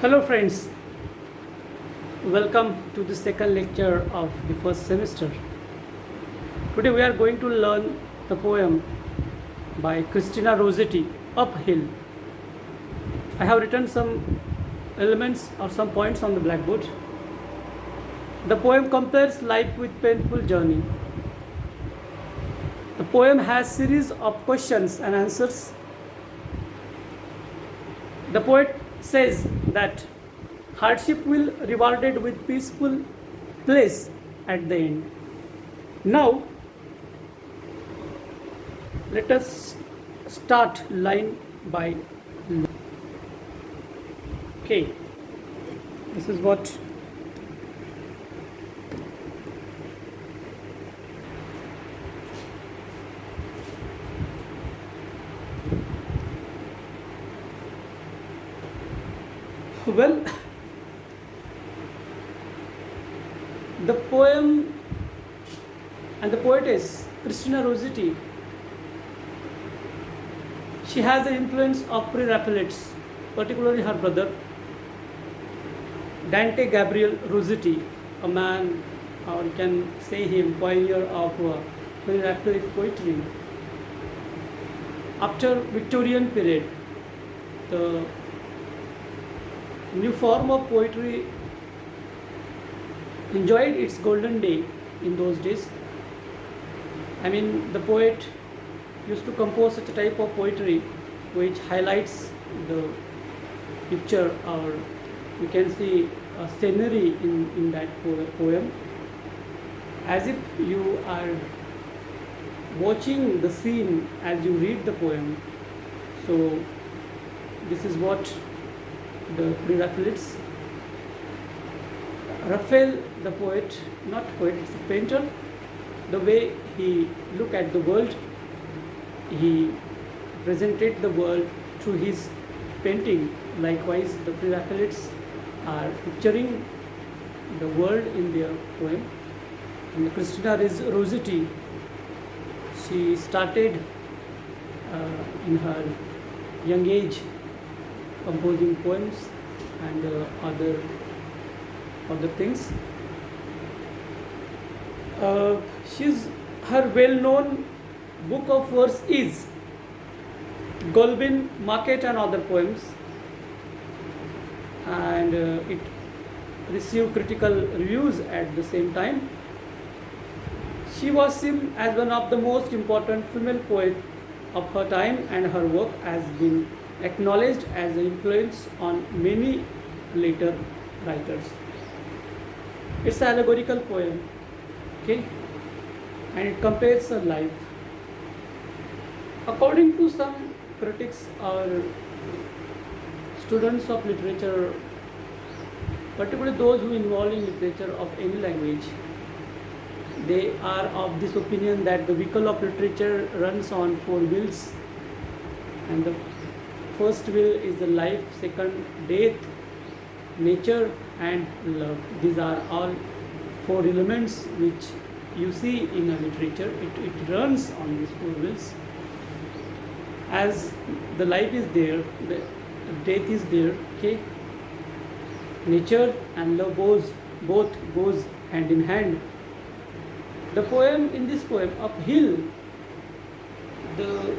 Hello, friends. Welcome to the second lecture of the first semester. Today, we are going to learn the poem by Christina Rossetti, Uphill. I have written some elements or some points on the blackboard. The poem compares life with painful journey. The poem has series of questions and answers. The poet says that hardship will rewarded with peaceful place at the end. Now, let us start line by line. Okay, this is what well, the poem and the poetess Christina Rossetti, she has the influence of pre-Raphaelites, particularly her brother Dante Gabriel Rossetti, a man, or you can say him, pioneer of pre-Raphaelite poetry. After Victorian period, the new form of poetry enjoyed its golden day in those days. I mean, the poet used to compose such a type of poetry which highlights the picture, or you can see a scenery in that poem, as if you are watching the scene as you read the poem. So this is what the pre-Raphaelites. Raphael, the poet, not poet, it's a painter, the way he looked at the world, he presented the world through his painting. Likewise, the pre-Raphaelites are picturing the world in their poem. And Christina Rossetti, she started in her young age composing poems and other things. Her well-known book of verse is Golbin Market and Other Poems, and it received critical reviews at the same time. She was seen as one of the most important female poets of her time, and her work has been acknowledged as an influence on many later writers. It's an allegorical poem, okay, and it compares her life. According to some critics or students of literature, particularly those who involve in literature of any language, they are of this opinion that the vehicle of literature runs on four wheels, and the first wheel is the life, second death, nature and love. These are all four elements which you see in a literature. It runs on these four wheels. As the life is there, the death is there, okay, nature and love both goes hand in hand. The poem, in this poem, Uphill, the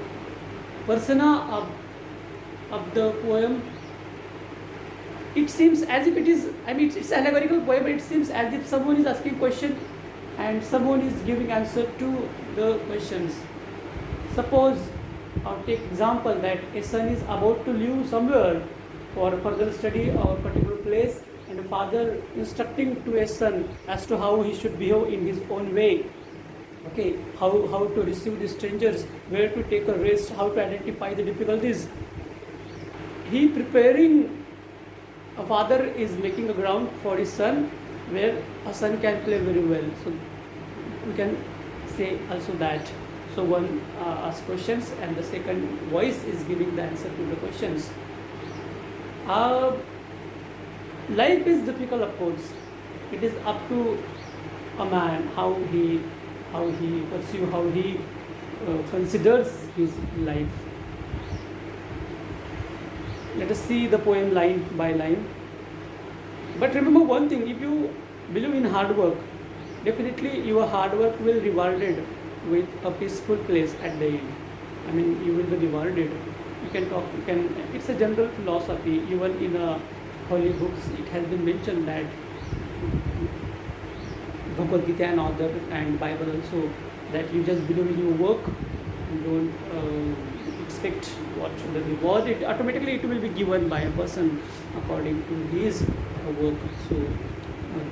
persona of the poem, it seems as if it is, I mean, it's an allegorical poem, but it seems as if someone is asking question and someone is giving answer to the questions. Suppose, or take example that a son is about to leave somewhere for further study or particular place, and a father instructing to a son as to how he should behave in his own way. Okay, how to receive the strangers, where to take a rest, how to identify the difficulties. He preparing, a father is making a ground for his son where a son can play very well. So we can say also that. So one asks questions and the second voice is giving the answer to the questions. Life is difficult, of course. It is up to a man how he pursues, how he considers his life. Let us see the poem line by line. But remember one thing, if you believe in hard work, definitely your hard work will be rewarded with a peaceful place at the end. I mean, you will be rewarded. It's a general philosophy. Even in holy books, it has been mentioned that Bhagavad Gita and other and Bible also, that you just believe in your work and don't expect what the reward. It automatically it will be given by a person according to his work. So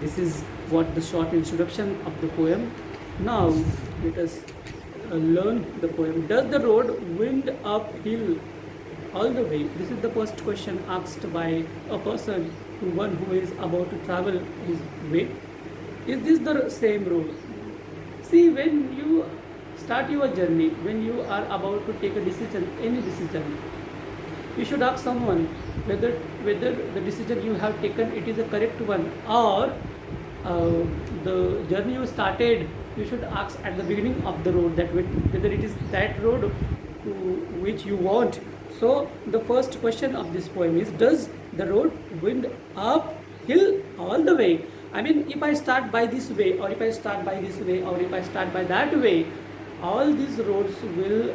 this is what the short introduction of the poem. Now let us learn the poem. Does the road wind uphill all the way? This is the first question asked by a person, one who is about to travel his way. Is this the same road? See, when you start your journey, when you are about to take a decision, any decision, you should ask someone whether the decision you have taken it is a correct one, or the journey you started, you should ask at the beginning of the road that whether it is that road to which you want. So the first question of this poem is, does the road wind uphill all the way? I mean, if I start by this way, or if I start by this way, or if I start by that way, all these roads will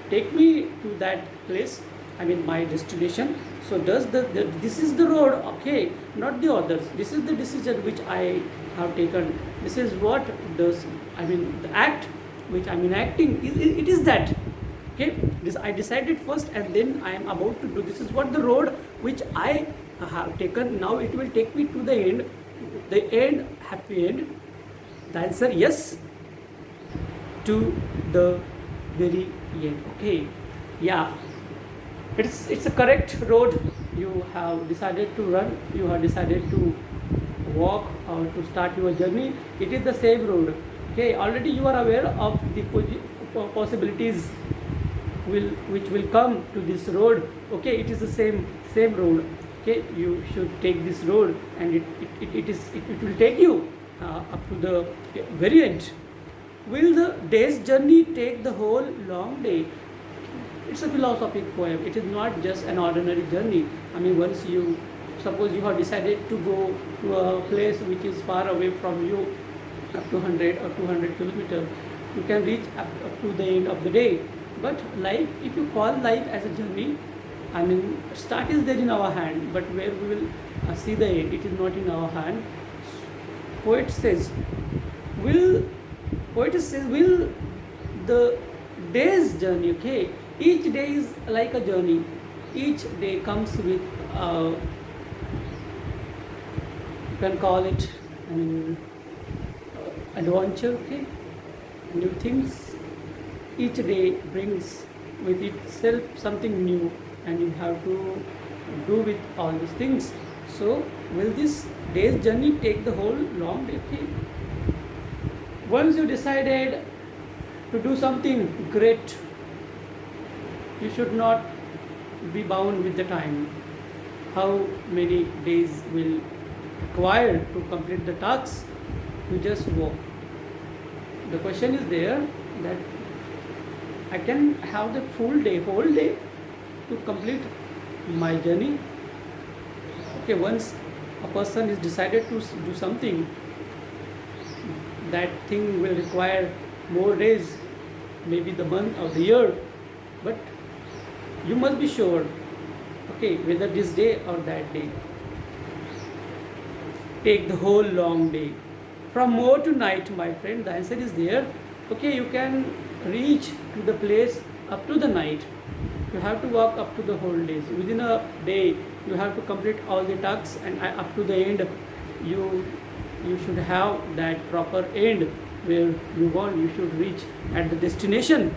take me to that place, I mean my destination. So does this is the road, okay, not the others. This is the decision which I have taken. This is what does, I mean the act which I'm enacting, it is that. Okay, this I decided first and then I am about to do. This is what the road which I have taken. Now it will take me to the end. The end, happy end. The answer, yes, to the very end. Okay, yeah, it's a correct road you have decided to run. You have decided to walk or to start your journey. It is the same road. Okay, already you are aware of the possibilities which will come to this road. Okay, it is the same road. Okay, you should take this road, and it will take you up to the very end. Will the day's journey take the whole long day? It's a philosophic poem. It is not just an ordinary journey. I mean, once you suppose you have decided to go to a place which is far away from you, up to 100 or 200 kilometers, you can reach up to the end of the day. But life, if you call life as a journey, I mean, start is there in our hand, but where we will see the end, it is not in our hand. Poet says, will the day's journey, okay? Each day is like a journey. Each day comes with, you can call it, I mean, adventure, okay? New things. Each day brings with itself something new, and you have to do with all these things. So will this day's journey take the whole long day? Okay. Once you decided to do something great, you should not be bound with the time. How many days will require to complete the tasks? You just walk. The question is there that I can have the whole day to complete my journey. Okay, once a person is decided to do something, that thing will require more days, maybe the month or the year, but you must be sure, okay, whether this day or that day take the whole long day. From more to night, my friend, the answer is there. Okay, you can reach to the place up to the night. You have to walk up to the whole days. Within a day, you have to complete all the tasks, and up to the end, you should have that proper end where you want. You should reach at the destination.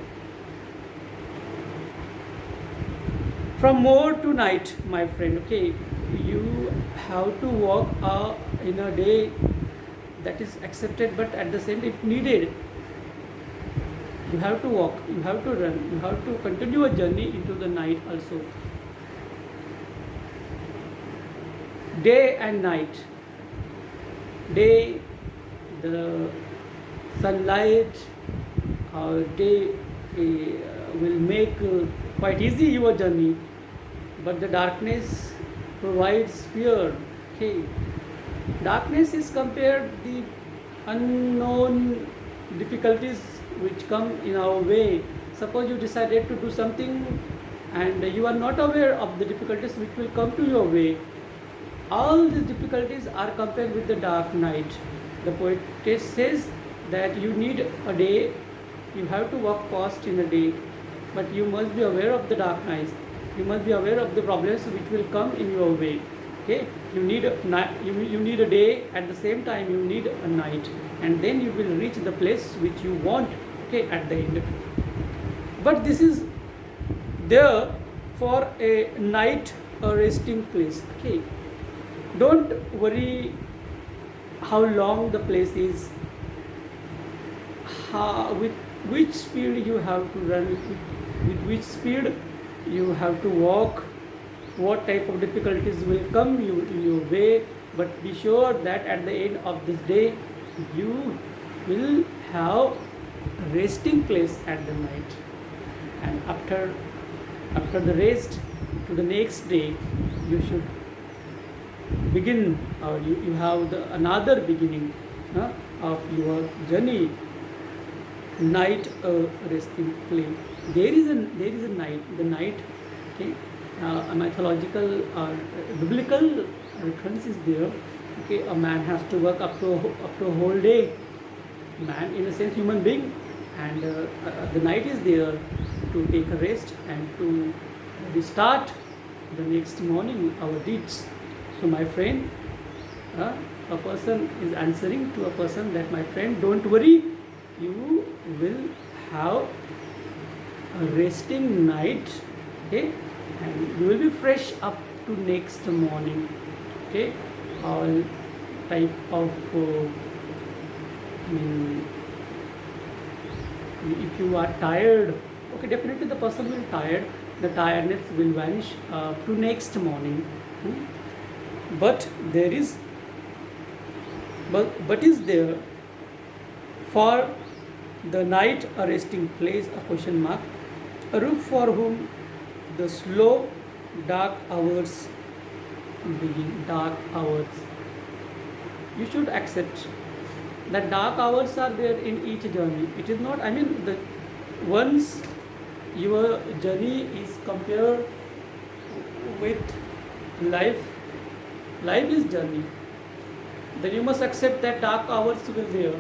From more to night, my friend. Okay, you have to walk in a day, that is accepted, but at the same time, if needed, you have to walk, you have to run, you have to continue a journey into the night also. Day and night. Day, the sunlight or day will make quite easy your journey, but the darkness provides fear. Okay, Darkness is compared the unknown difficulties which come in our way. Suppose you decided to do something and you are not aware of the difficulties which will come to your way. All these difficulties are compared with the dark night. The poetess says that you need a day, you have to walk fast in a day, but you must be aware of the dark night. You must be aware of the problems which will come in your way. Okay, you need a you need a day, at the same time you need a night, and then you will reach the place which you want. Okay, at the end. But this is there for a night, a resting place. Okay, don't worry how long the place is, with which speed you have to run, with which speed you have to walk, what type of difficulties will come in your way. But be sure that at the end of this day you will have a resting place at the night, and after the rest, to the next day you should begin, or you have another beginning of your journey. Night, resting place. There is a night. The night, okay, a mythological or biblical reference is there. Okay, a man has to work up to a whole day. Man, in a sense, human being, and the night is there to take a rest and to restart the next morning our deeds. So, my friend, a person is answering to a person that, my friend, don't worry, you will have a resting night, okay, and you will be fresh up to next morning. Okay, all type of if you are tired, okay, definitely the person will tired, the tiredness will vanish to next morning. But there is but is there for the night a resting place, a question mark, a roof for whom the slow dark hours begin. Dark hours, you should accept that dark hours are there in each journey. It is not, I mean, the once your journey is compared with life is journey, then you must accept that dark hours will there.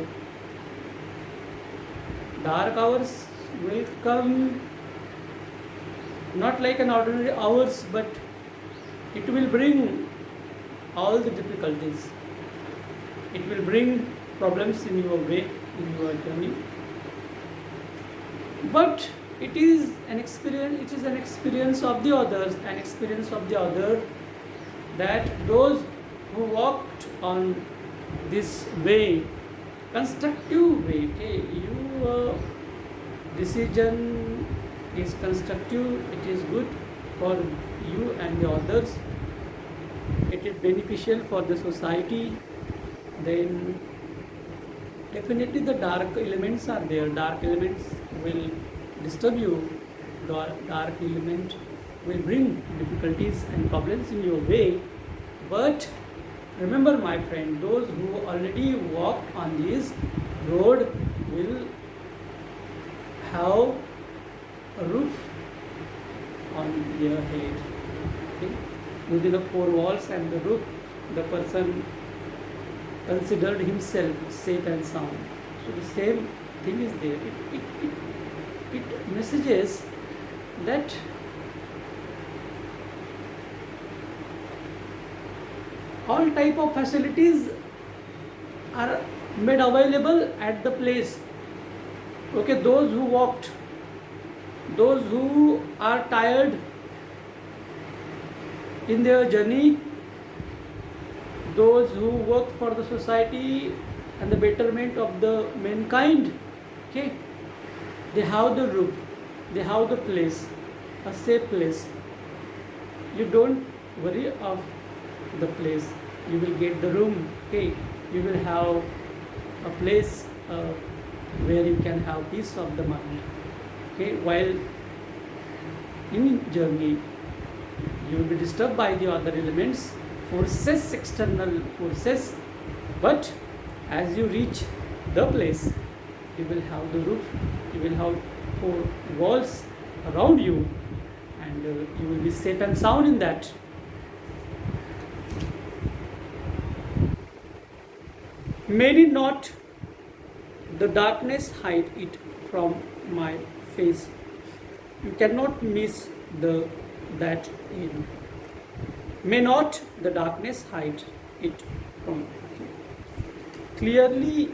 Dark hours will come not like an ordinary hours, but it will bring all the difficulties. It will bring problems in your way, in your journey. But it is an experience of the others, an experience of the other, that those who walked on this way, constructive way, okay, your decision is constructive, it is good for you and the others, it is beneficial for the society, then definitely the dark elements are there. Dark elements will disturb you, dark element will bring difficulties and problems in your way. But remember, my friend, those who already walked on this road will have a roof on their head. Okay? Within the four walls and the roof, the person considered himself safe and sound. So the same thing is there. It messages that all type of facilities are made available at the place. Okay, those who walked, those who are tired in their journey, those who work for the society and the betterment of the mankind, okay, they have the roof, they have the place, a safe place. You don't worry of the place, you will get the room, okay, you will have a place where you can have peace of the mind, okay. While in journey you will be disturbed by the other elements, forces, external forces, but as you reach the place, you will have the roof, you will have four walls around you, and you will be safe and sound in that. May not the darkness hide it from my face. You cannot miss that in. May not the darkness hide it from you. Clearly,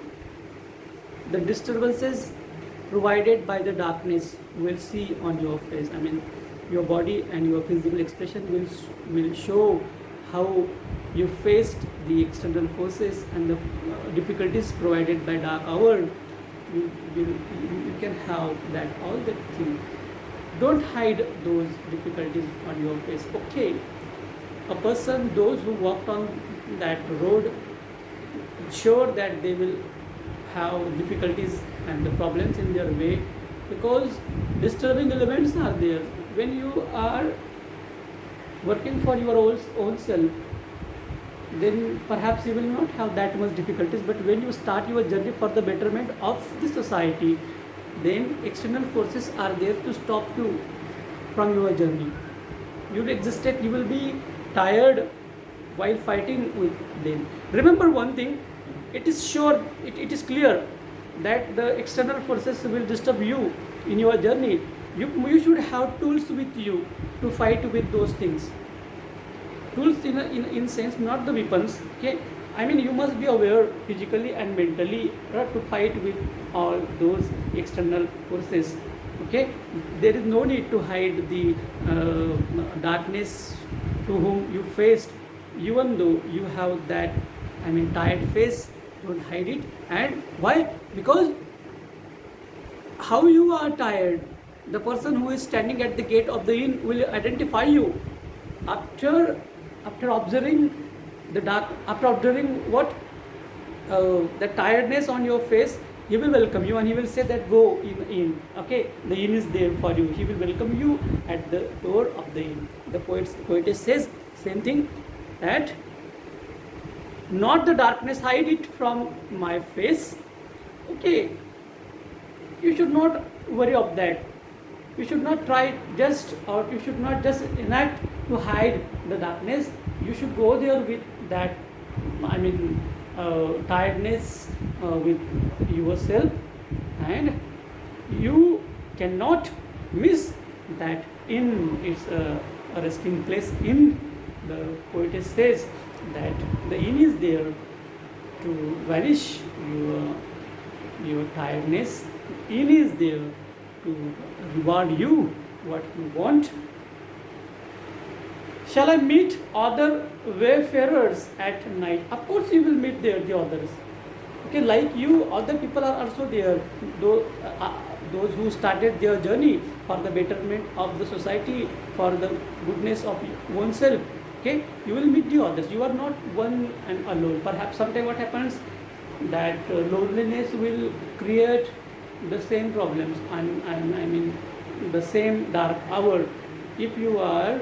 the disturbances provided by the darkness will see on your face. I mean, your body and your physical expression will show how you faced the external forces and the difficulties provided by dark hour. You can have that all that thing. Don't hide those difficulties on your face. Okay, a person, those who walked on that road, sure that they will have difficulties and the problems in their way, because disturbing elements are there. When you are working for your own self, then perhaps you will not have that much difficulties, but when you start your journey for the betterment of the society, then external forces are there to stop you from your journey. You will exhausted, you will be tired while fighting with them. Remember one thing, it is sure, it is clear that the external forces will disturb you in your journey. You should have tools with you to fight with those things. Tools in sense, not the weapons. Okay, I mean, you must be aware physically and mentally to fight with all those external forces. Okay, there is no need to hide the darkness to whom you faced, even though you have that, I mean, tired face. Don't hide it. And why? Because how you are tired, the person who is standing at the gate of the inn will identify you after observing the dark, after observing what the tiredness on your face. He will welcome you and he will say that go in. Okay, the inn is there for you. He will welcome you at the door of the inn. The poetess says same thing, that not the darkness hide it from my face. Okay, you should not worry of that. You should not try just, or you should not just enact to hide the darkness. You should go there with that, I mean, tiredness with yourself, and you cannot miss that in its a resting place. In the poetess says that the inn is there to vanish your tiredness. Inn is there to reward you what you want. Shall I meet other wayfarers at night? Of course you will meet there the others. Okay, like you, other people are also there. Those who started their journey for the betterment of the society, for the goodness of oneself. Okay, you will meet the others. You are not one and alone. Perhaps sometime what happens, that loneliness will create the same problems, and I mean the same dark hour. If you are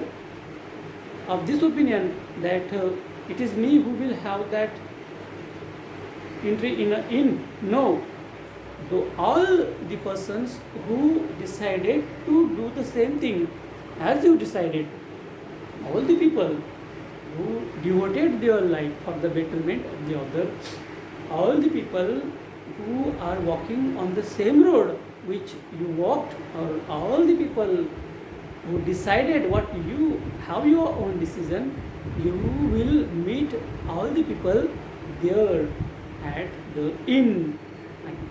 of this opinion that it is me who will have that entry in, no. Though all the persons who decided to do the same thing as you decided, all the people who devoted their life for the betterment of the other, all the people who are walking on the same road which you walked, or all the people who decided what you have your own decision, you will meet all the people there at the inn.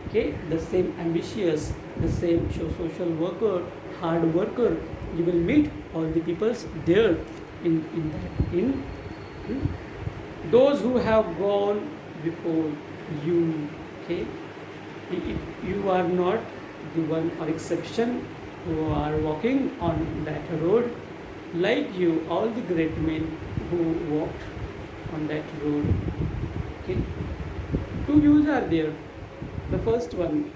Okay, the same ambitious, the same social worker, hard worker, you will meet all the peoples there in that inn. Those who have gone before you. Okay, you are not the one or exception who are walking on that road. Like you, all the great men who walked on that road. Okay, two views are there. The first one,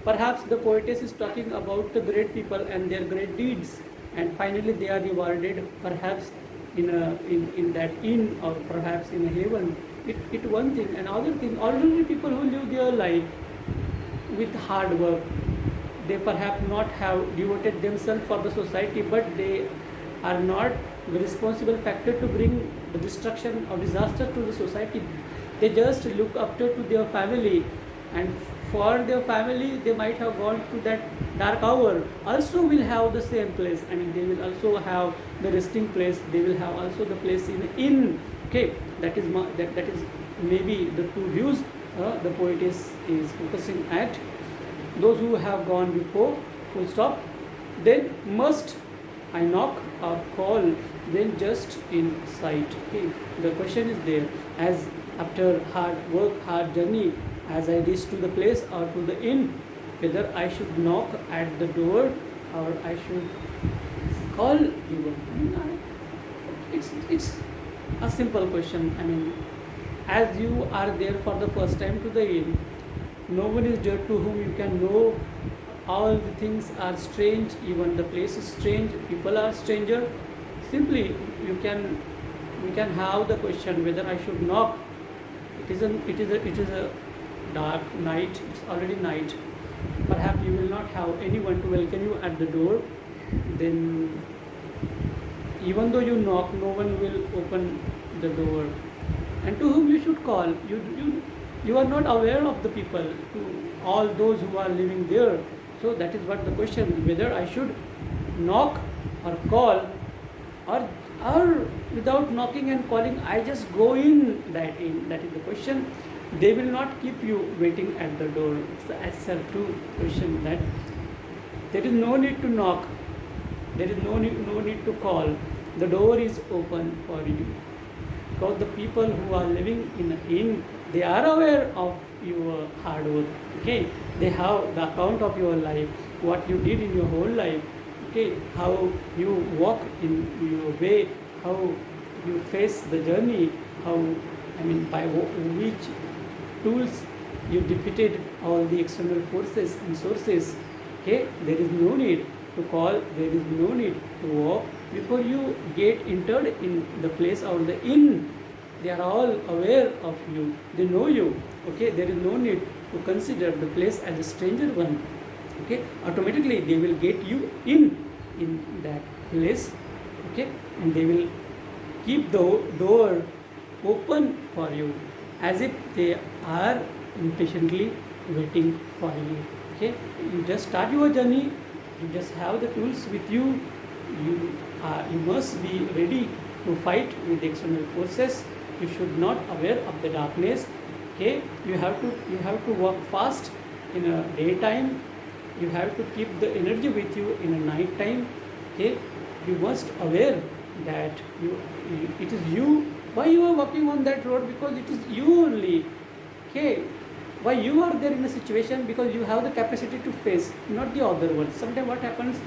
perhaps the poetess is talking about the great people and their great deeds, and finally they are rewarded. Perhaps in that inn, or perhaps in a heaven, it one thing. And other thing, ordinary people who live their life with hard work, they perhaps not have devoted themselves for the society, but they are not the responsible factor to bring the destruction or disaster to the society. They just look after to their family, and for their family they might have gone to that dark hour, also will have the same place. I mean, they will also have the resting place, they will have also the place in inn. Okay, that is that is maybe the two views the poet is focusing at. Those who have gone before, full stop. Then must I knock or call, then just in sight. Okay, the question is there, as after hard work, hard journey, as I reach to the place or to the inn, whether I should knock at the door or I should call you. I mean, it's a simple question. I mean, as you are there for the first time to the inn, no one is there to whom you can know. All the things are strange, even the place is strange, people are stranger. Simply you can have the question whether I should knock. It is a dark night, it's already night. Perhaps you will not have anyone to welcome you at the door. Then even though you knock, no one will open the door. And to whom you should call? You are not aware of the people, to all those who are living there. So that is what the question, whether I should knock or call, or without knocking and calling I just go in that inn. That is the question. They will not keep you waiting at the door. It's the answer to question, that there is no need to knock, there is no need to call. The door is open for you, because the people who are living in an inn, they are aware of your hard work. Okay, they have the account of your life, what you did in your whole life. Okay, how you walk in your way, how you face the journey, how, I mean, by which tools you defeated all the external forces and sources. Okay, there is no need to call, there is no need to walk before you get entered in the place or the inn. They are all aware of you, they know you. Okay, there is no need to consider the place as a stranger one. Okay, automatically they will get you in that place. Okay, and they will keep the door open for you, as if they are impatiently waiting for you. Okay, you just start your journey, you just have the tools with you. You must be ready to fight with the external forces. You should not aware of the darkness. Okay, you have to walk fast in a daytime. You have to keep the energy with you in a night time. Okay, you must aware that it is you. Why you are walking on that road? Because it is you only. Okay, why you are there in a situation? Because you have the capacity to face, not the other one. Sometimes what happens,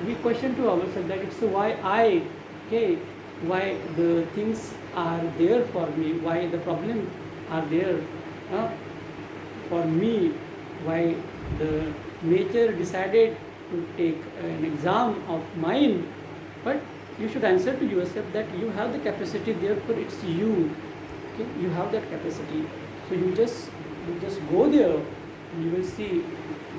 we question to ourselves that it's why I, okay, why the things are there for me, why the problems are there for me, why the nature decided to take an exam of mine. But you should answer to yourself that you have the capacity, therefore it's you. Okay, you have that capacity. So you just go there, and you will see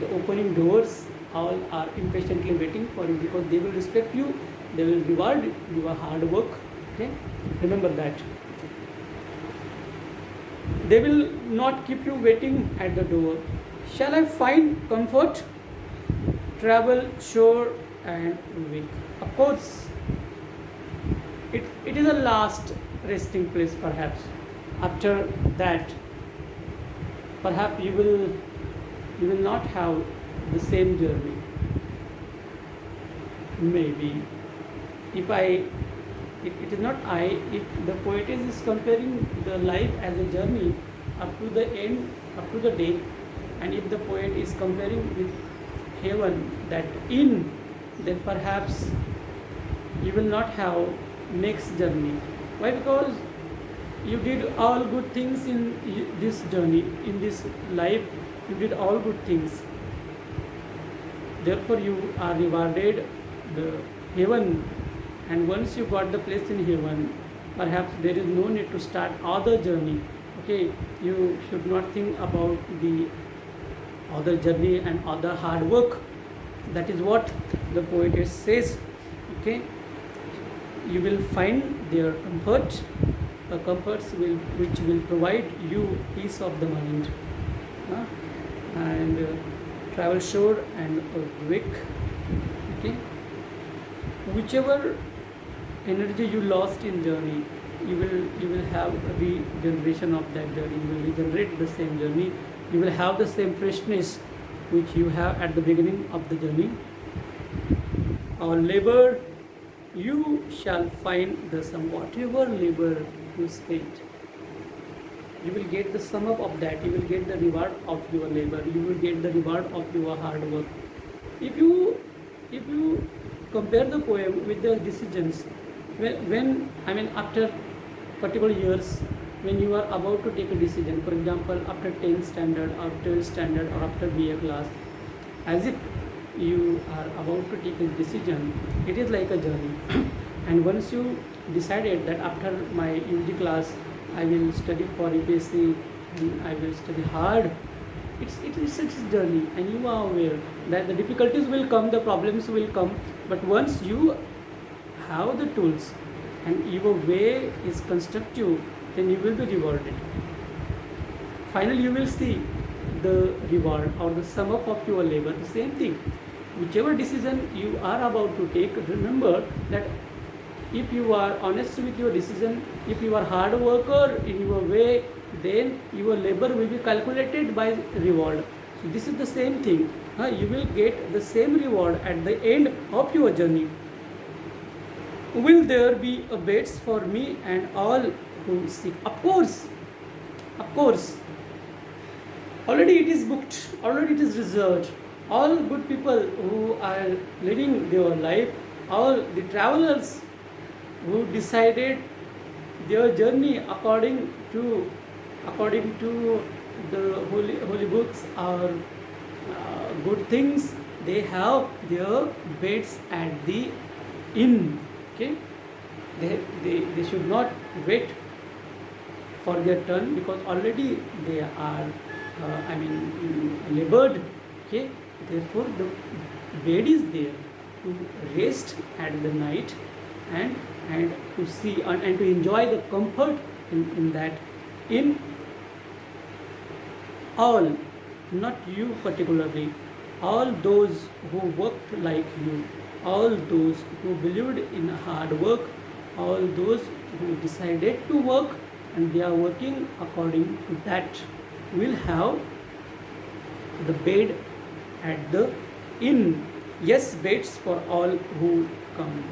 the opening doors all are impatiently waiting for you, because they will respect you, they will reward your hard work. Okay, remember that. They will not keep you waiting at the door. Shall I find comfort? Travel sure and weak. Of course, it is a last resting place. Perhaps after that, perhaps you will not have the same journey. Maybe it is not I, if the poetess is comparing the life as a journey up to the end, up to the day, and if the poet is comparing with heaven, that in, then perhaps you will not have next journey. Why? Because you did all good things in this journey, in this life, you did all good things. Therefore you are rewarded the heaven, and once you got the place in heaven, perhaps there is no need to start other journey. Okay, you should not think about the other journey and other hard work. That is what the poetess says. Okay, you will find their comfort, comforts which will provide you peace of the mind. uh, and travel short and awake. Okay, whichever energy you lost in journey, you will have regeneration of that journey. You will regenerate the same journey. You will have the same freshness which you have at the beginning of the journey. Our labor, you shall find the sum. Whatever labor you spent, you will get the sum up of that. You will get the reward of your labor. You will get the reward of your hard work. If you compare the poem with the decisions, when I mean after particular years, when you are about to take a decision, for example after 10th standard or 12th standard or after BA class, as if you are about to take a decision, it is like a journey. And once you decided that after my UG class I will study for UPSC and I will study hard, it is such a journey, and you are aware that the difficulties will come, the problems will come, but once you have the tools and your way is constructive, then you will be rewarded. Finally you will see the reward or the sum up of your labor. The same thing, whichever decision you are about to take, remember that if you are honest with your decision, if you are hard worker in your way, then your labor will be calculated by reward. So this is the same thing. You will get the same reward at the end of your journey. Will there be a beds for me and all who seek? Of course, of course. Already it is booked, already it is reserved. All good people who are living their life, all the travelers who decided their journey according to the holy books or good things, they have their beds at the inn. Okay, they should not wait for their turn, because already they are labored. Okay, therefore the bed is there to rest at the night and to see and to enjoy the comfort in that. In all, not you particularly, all those who worked like you, all those who believed in hard work, all those who decided to work and they are working according to that, will have the bed at the inn. Yes, beds for all who come.